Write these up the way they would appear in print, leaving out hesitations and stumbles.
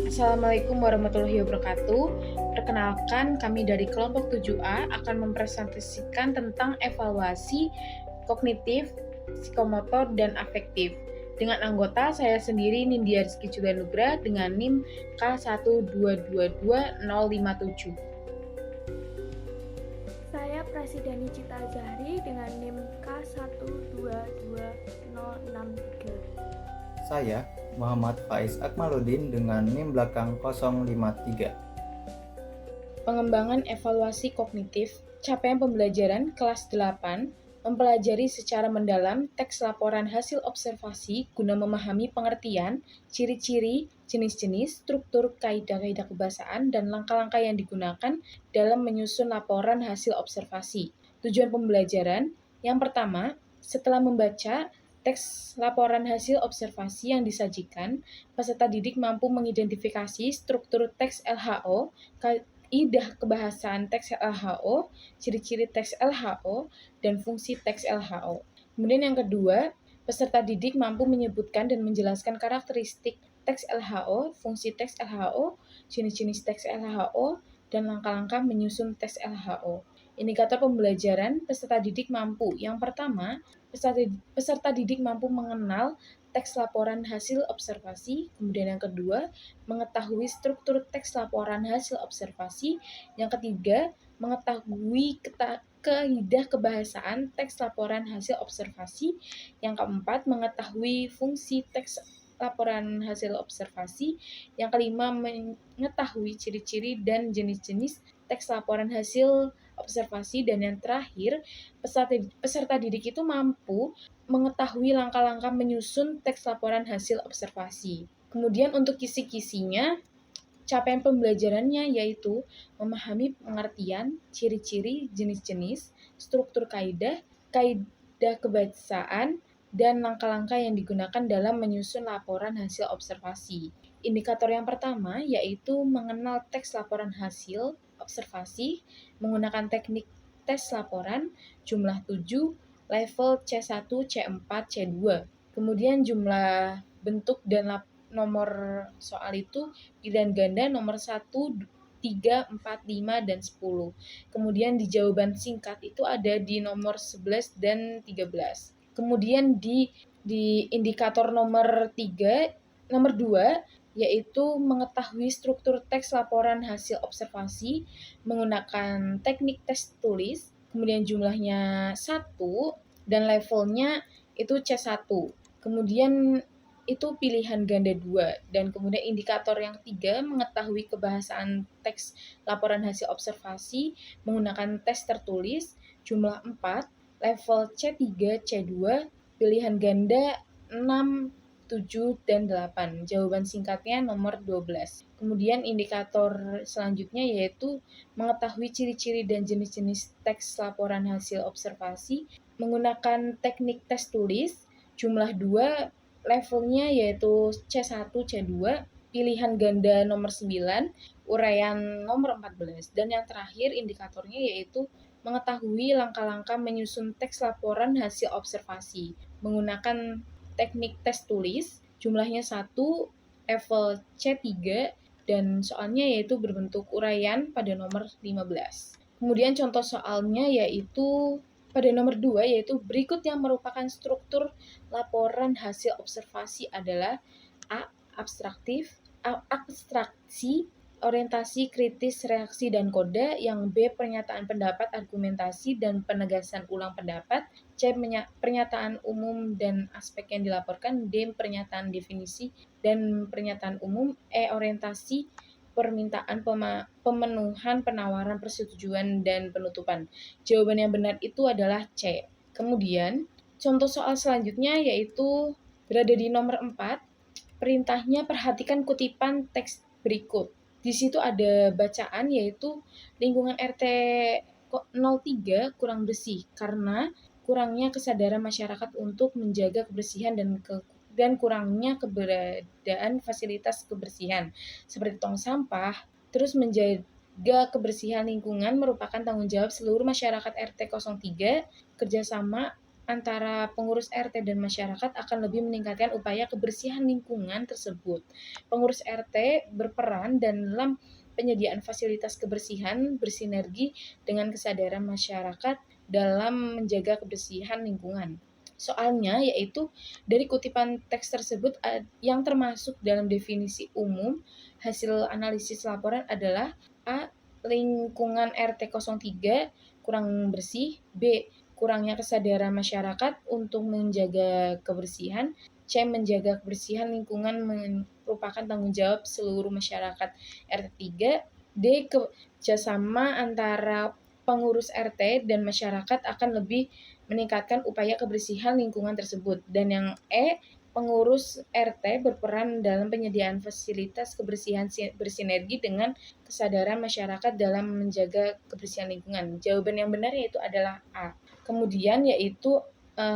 Assalamualaikum warahmatullahi wabarakatuh. Perkenalkan, kami dari kelompok 7A akan mempresentasikan tentang evaluasi kognitif, psikomotor, dan afektif. Dengan anggota saya sendiri Nindya Rizky Nugra dengan NIM K1222057. Saya Prasidani Cita Zahri dengan NIM K1222063. Saya Muhammad Faiz Akmaluddin dengan NIM belakang 053. Pengembangan evaluasi kognitif, capaian pembelajaran kelas 8, mempelajari secara mendalam teks laporan hasil observasi guna memahami pengertian, ciri-ciri, jenis-jenis, struktur, kaidah-kaidah kebahasaan, dan langkah-langkah yang digunakan dalam menyusun laporan hasil observasi. Tujuan pembelajaran, yang pertama, setelah membaca teks laporan hasil observasi yang disajikan, peserta didik mampu mengidentifikasi struktur teks LHO, kaidah kebahasaan teks LHO, ciri-ciri teks LHO, dan fungsi teks LHO. Kemudian yang kedua, peserta didik mampu menyebutkan dan menjelaskan karakteristik teks LHO, fungsi teks LHO, jenis-jenis teks LHO, dan langkah-langkah menyusun teks LHO. Indikator pembelajaran, peserta didik mampu. Yang pertama, peserta didik mampu mengenal teks laporan hasil observasi. Kemudian yang kedua, mengetahui struktur teks laporan hasil observasi. Yang ketiga, mengetahui kaidah kebahasaan teks laporan hasil observasi. Yang keempat, mengetahui fungsi teks laporan hasil observasi. Yang kelima, mengetahui ciri-ciri dan jenis-jenis teks laporan hasil observasi. Dan yang terakhir, peserta didik itu mampu mengetahui langkah-langkah menyusun teks laporan hasil observasi. Kemudian untuk kisi-kisinya, capaian pembelajarannya yaitu memahami pengertian, ciri-ciri, jenis-jenis, struktur kaidah, kaidah kebahasaan, dan langkah-langkah yang digunakan dalam menyusun laporan hasil observasi. Indikator yang pertama yaitu mengenal teks laporan hasil observasi menggunakan teknik tes laporan jumlah 7, level C1, C4, C2. Kemudian jumlah bentuk dan nomor soal itu pilihan ganda nomor 1, 3, 4, 5, dan 10. Kemudian di jawaban singkat itu ada di nomor 11 dan 13. Kemudian di indikator nomor 2 yaitu mengetahui struktur teks laporan hasil observasi menggunakan teknik tes tulis, kemudian jumlahnya 1 dan levelnya itu C1. Kemudian itu pilihan ganda 2. Dan kemudian indikator yang 3 mengetahui kebahasaan teks laporan hasil observasi menggunakan tes tertulis jumlah 4, level C3, C2, pilihan ganda 6, 7, dan 8. Jawaban singkatnya nomor 12. Kemudian indikator selanjutnya yaitu mengetahui ciri-ciri dan jenis-jenis teks laporan hasil observasi menggunakan teknik tes tulis jumlah 2, levelnya yaitu C1, C2, pilihan ganda nomor 9, uraian nomor 14. Dan yang terakhir indikatornya yaitu mengetahui langkah-langkah menyusun teks laporan hasil observasi menggunakan teknik tes tulis, jumlahnya 1, level C3, dan soalnya yaitu berbentuk uraian pada nomor 15. Kemudian contoh soalnya yaitu pada nomor 2 yaitu berikut yang merupakan struktur laporan hasil observasi adalah A. Abstraksi, orientasi, kritis, reaksi, dan kode. Yang B. Pernyataan pendapat, argumentasi, dan penegasan ulang pendapat. C. Pernyataan umum dan aspek yang dilaporkan. D. Pernyataan definisi dan pernyataan umum. E. Orientasi, permintaan, pemenuhan, penawaran, persetujuan, dan penutupan. Jawaban yang benar itu adalah C. Kemudian, contoh soal selanjutnya yaitu berada di nomor 4. Perintahnya perhatikan kutipan teks berikut. Di situ ada bacaan yaitu lingkungan RT 03 kurang bersih karena kurangnya kesadaran masyarakat untuk menjaga kebersihan dan kurangnya keberadaan fasilitas kebersihan seperti tong sampah. Terus menjaga kebersihan lingkungan merupakan tanggung jawab seluruh masyarakat RT 03 kerjasama antara pengurus RT dan masyarakat akan lebih meningkatkan upaya kebersihan lingkungan tersebut. Pengurus RT berperan dalam penyediaan fasilitas kebersihan bersinergi dengan kesadaran masyarakat dalam menjaga kebersihan lingkungan. Soalnya yaitu dari kutipan teks tersebut yang termasuk dalam definisi umum hasil analisis laporan adalah A. Lingkungan RT 03 kurang bersih, B. Kurangnya kesadaran masyarakat untuk menjaga kebersihan, C. Menjaga kebersihan lingkungan merupakan tanggung jawab seluruh masyarakat RT 3, D. Kerjasama antara pengurus RT dan masyarakat akan lebih meningkatkan upaya kebersihan lingkungan tersebut. Dan yang E, pengurus RT berperan dalam penyediaan fasilitas kebersihan bersinergi dengan kesadaran masyarakat dalam menjaga kebersihan lingkungan. Jawaban yang benar yaitu adalah A. Kemudian yaitu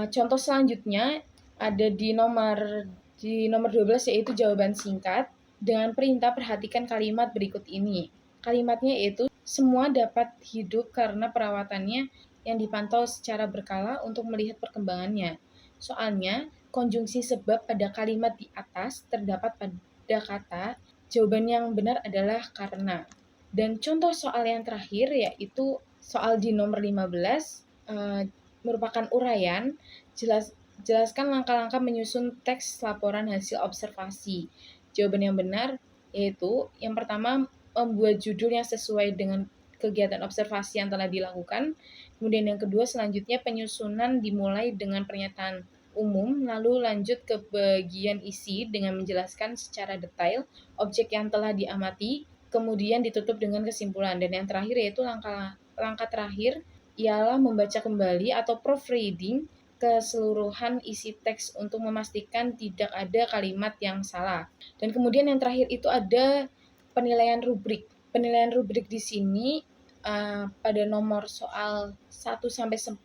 contoh selanjutnya ada di nomor 12 yaitu jawaban singkat dengan perintah perhatikan kalimat berikut ini. Kalimatnya yaitu semua dapat hidup karena perawatannya yang dipantau secara berkala untuk melihat perkembangannya. Soalnya, konjungsi sebab pada kalimat di atas terdapat pada kata jawaban yang benar adalah karena. Dan contoh soal yang terakhir yaitu soal di nomor 15 merupakan uraian, jelaskan langkah-langkah menyusun teks laporan hasil observasi. Jawaban yang benar yaitu yang pertama membuat judul yang sesuai dengan kegiatan observasi yang telah dilakukan. Kemudian yang kedua selanjutnya penyusunan dimulai dengan pernyataan umum, lalu lanjut ke bagian isi dengan menjelaskan secara detail objek yang telah diamati, kemudian ditutup dengan kesimpulan. Dan yang terakhir yaitu langkah terakhir ialah membaca kembali atau proofreading keseluruhan isi teks untuk memastikan tidak ada kalimat yang salah. Dan kemudian yang terakhir itu ada penilaian rubrik. Penilaian rubrik di sini pada nomor soal 1 sampai 10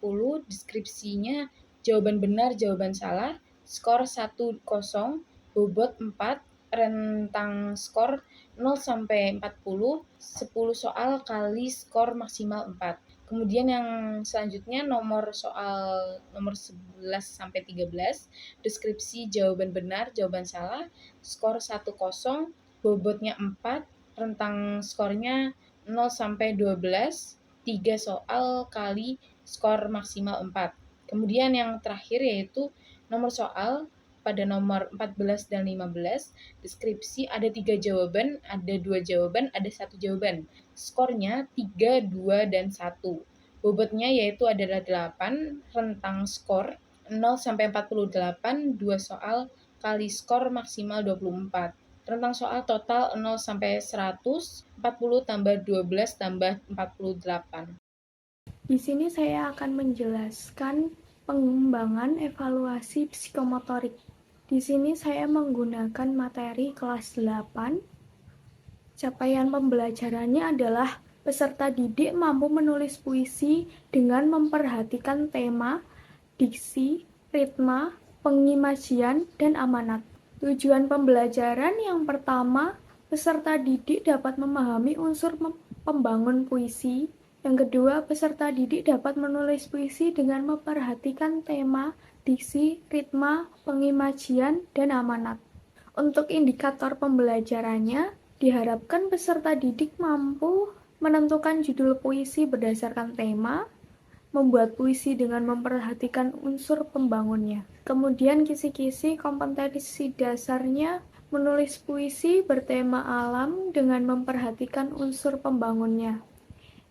deskripsinya jawaban benar, jawaban salah, skor 1-0, bobot 4, rentang skor 0 sampai 40, 10 soal kali skor maksimal 4. Kemudian yang selanjutnya nomor soal nomor 11 sampai 13, deskripsi jawaban benar, jawaban salah, skor 1-0, bobotnya 4, rentang skornya 0 sampai 12, 3 soal kali skor maksimal 4. Kemudian yang terakhir yaitu nomor soal pada nomor 14 dan 15, deskripsi ada 3 jawaban, ada 2 jawaban, ada 1 jawaban. Skornya 3, 2, dan 1. Bobotnya yaitu adalah 8, rentang skor 0 sampai 48, 2 soal kali skor maksimal 24. Rentang soal total 0 sampai 100, 40 tambah 12 tambah 48. Di sini saya akan menjelaskan pengembangan evaluasi psikomotorik. Di sini saya menggunakan materi kelas 8. Capaian pembelajarannya adalah peserta didik mampu menulis puisi dengan memperhatikan tema, diksi, ritma, pengimajian, dan amanat. Tujuan pembelajaran yang pertama, peserta didik dapat memahami unsur pembangun puisi. Yang kedua, peserta didik dapat menulis puisi dengan memperhatikan tema, diksi, ritma, pengimajian, dan amanat. Untuk indikator pembelajarannya, diharapkan peserta didik mampu menentukan judul puisi berdasarkan tema, membuat puisi dengan memperhatikan unsur pembangunnya. Kemudian kisi-kisi kompetensi dasarnya menulis puisi bertema alam dengan memperhatikan unsur pembangunnya.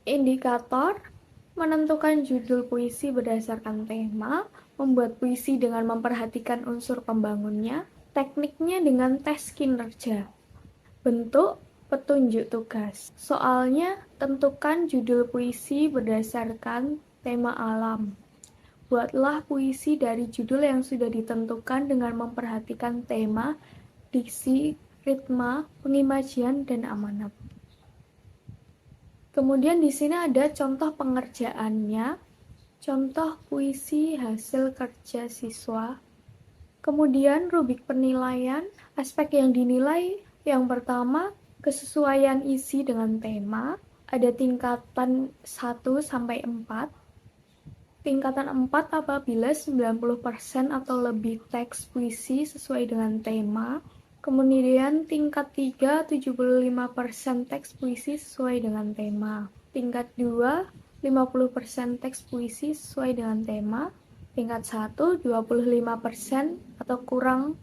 Indikator menentukan judul puisi berdasarkan tema, membuat puisi dengan memperhatikan unsur pembangunnya, tekniknya dengan tes kinerja. Bentuk petunjuk tugas. Soalnya tentukan judul puisi berdasarkan tema alam. Buatlah puisi dari judul yang sudah ditentukan dengan memperhatikan tema, diksi, ritma, pengimajian, dan amanat. Kemudian di sini ada contoh pengerjaannya, contoh puisi hasil kerja siswa. Kemudian rubrik penilaian, aspek yang dinilai yang pertama, kesesuaian isi dengan tema, ada tingkatan 1 sampai 4. Tingkatan 4 apabila 90% atau lebih teks puisi sesuai dengan tema. Kemudian tingkat 3, 75% teks puisi sesuai dengan tema. Tingkat 2, 50% teks puisi sesuai dengan tema. Tingkat 1, 25% atau kurang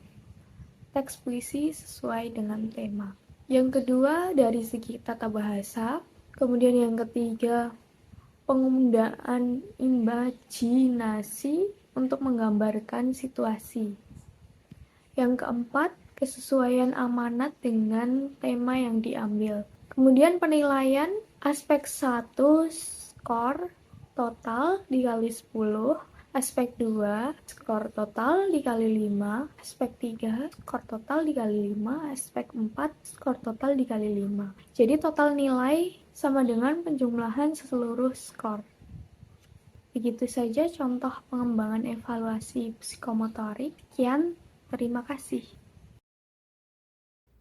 teks puisi sesuai dengan tema. Yang kedua, dari segi tata bahasa. Kemudian yang ketiga, penggunaan imajinasi untuk menggambarkan situasi. Yang keempat, kesesuaian amanat dengan tema yang diambil. Kemudian penilaian aspek 1 skor total dikali 10, aspek 2 skor total dikali 5, aspek 3 skor total dikali 5, aspek 4 skor total dikali 5. Jadi total nilai sama dengan penjumlahan seluruh skor. Begitu saja contoh pengembangan evaluasi psikomotorik. Sekian, terima kasih.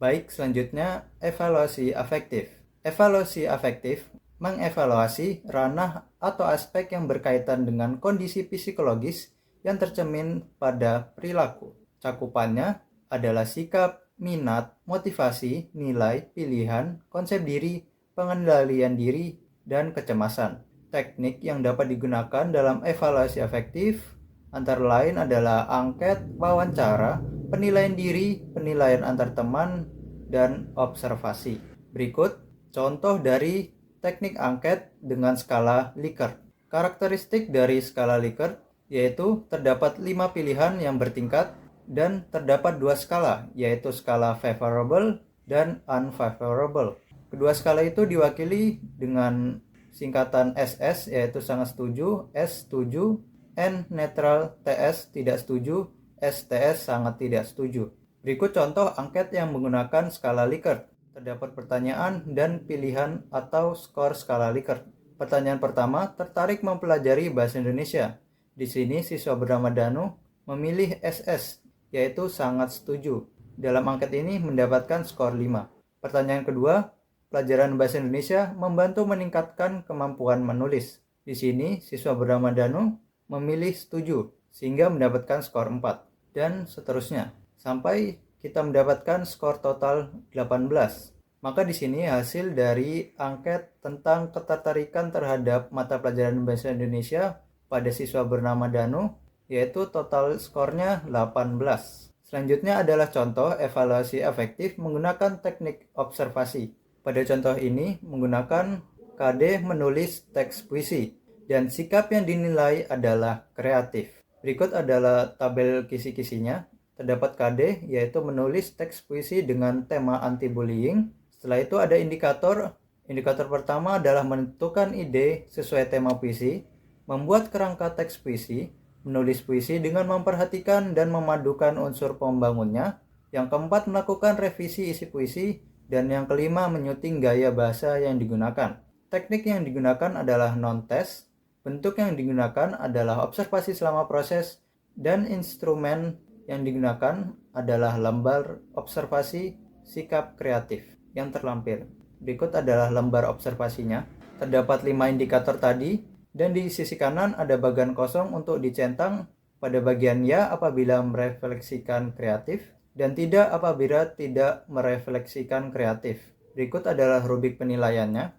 Baik, selanjutnya evaluasi afektif. Evaluasi afektif mengevaluasi ranah atau aspek yang berkaitan dengan kondisi psikologis yang tercermin pada perilaku. Cakupannya adalah sikap, minat, motivasi, nilai, pilihan, konsep diri, pengendalian diri, dan kecemasan. Teknik yang dapat digunakan dalam evaluasi afektif antara lain adalah angket, wawancara, penilaian diri, penilaian antar teman, dan observasi. Berikut contoh dari teknik angket dengan skala Likert. Karakteristik dari skala Likert yaitu terdapat 5 pilihan yang bertingkat dan terdapat 2 skala, yaitu skala favorable dan unfavorable. Kedua skala itu diwakili dengan singkatan SS, yaitu sangat setuju, S setuju, N netral, TS tidak setuju, STS sangat tidak setuju. Berikut contoh angket yang menggunakan skala Likert. Terdapat pertanyaan dan pilihan atau skor skala Likert. Pertanyaan pertama, tertarik mempelajari bahasa Indonesia. Di sini siswa bernama Danu memilih SS, yaitu sangat setuju. Dalam angket ini mendapatkan skor 5. Pertanyaan kedua, pelajaran bahasa Indonesia membantu meningkatkan kemampuan menulis. Di sini siswa bernama Danu memilih setuju, sehingga mendapatkan skor 4. Dan seterusnya, sampai kita mendapatkan skor total 18. Maka di sini hasil dari angket tentang ketertarikan terhadap mata pelajaran bahasa Indonesia pada siswa bernama Danu, yaitu total skornya 18. Selanjutnya adalah contoh evaluasi afektif menggunakan teknik observasi. Pada contoh ini menggunakan KD menulis teks puisi dan sikap yang dinilai adalah kreatif. Berikut adalah tabel kisi-kisinya. Terdapat KD yaitu menulis teks puisi dengan tema anti-bullying. Setelah itu ada indikator. Indikator pertama adalah menentukan ide sesuai tema puisi, membuat kerangka teks puisi, menulis puisi dengan memperhatikan dan memadukan unsur pembangunnya. Yang keempat, melakukan revisi isi puisi. Dan yang kelima, menyuting gaya bahasa yang digunakan. Teknik yang digunakan adalah non-test, bentuk yang digunakan adalah observasi selama proses, dan instrumen yang digunakan adalah lembar observasi sikap kreatif yang terlampir. Berikut adalah lembar observasinya. Terdapat 5 indikator tadi, dan di sisi kanan ada bagian kosong untuk dicentang pada bagian ya apabila merefleksikan kreatif, dan tidak apabila tidak merefleksikan kreatif. Berikut adalah rubrik penilaiannya.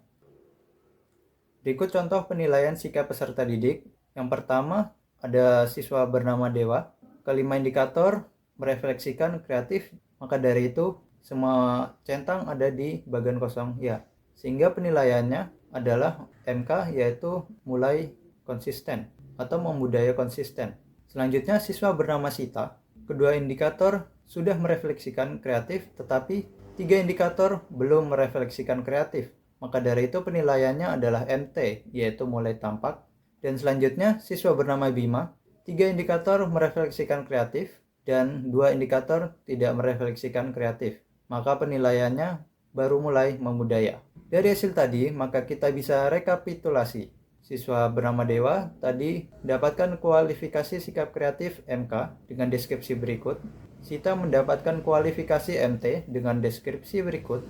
Berikut contoh penilaian sikap peserta didik. Yang pertama, ada siswa bernama Dewa. Kelima indikator merefleksikan kreatif, maka dari itu semua centang ada di bagian kosong ya. Sehingga penilaiannya adalah MK, yaitu mulai konsisten atau membudaya konsisten. Selanjutnya siswa bernama Sita. Kedua indikator sudah merefleksikan kreatif, tetapi 3 indikator belum merefleksikan kreatif. Maka dari itu penilaiannya adalah MT, yaitu mulai tampak. Dan selanjutnya siswa bernama Bima. 3 indikator merefleksikan kreatif dan 2 indikator tidak merefleksikan kreatif. Maka penilaiannya baru mulai membudaya. Dari hasil tadi, maka kita bisa rekapitulasi. Siswa bernama Dewa tadi mendapatkan kualifikasi sikap kreatif MK dengan deskripsi berikut. Sita mendapatkan kualifikasi MT dengan deskripsi berikut.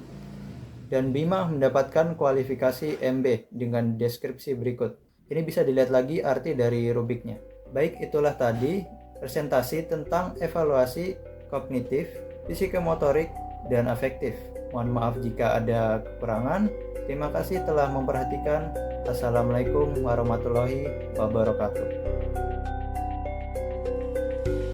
Dan Bima mendapatkan kualifikasi MB dengan deskripsi berikut. Ini bisa dilihat lagi arti dari rubiknya. Baik, itulah tadi presentasi tentang evaluasi kognitif, psikomotorik, dan afektif. Mohon maaf jika ada kekurangan. Terima kasih telah memperhatikan. Assalamualaikum warahmatullahi wabarakatuh.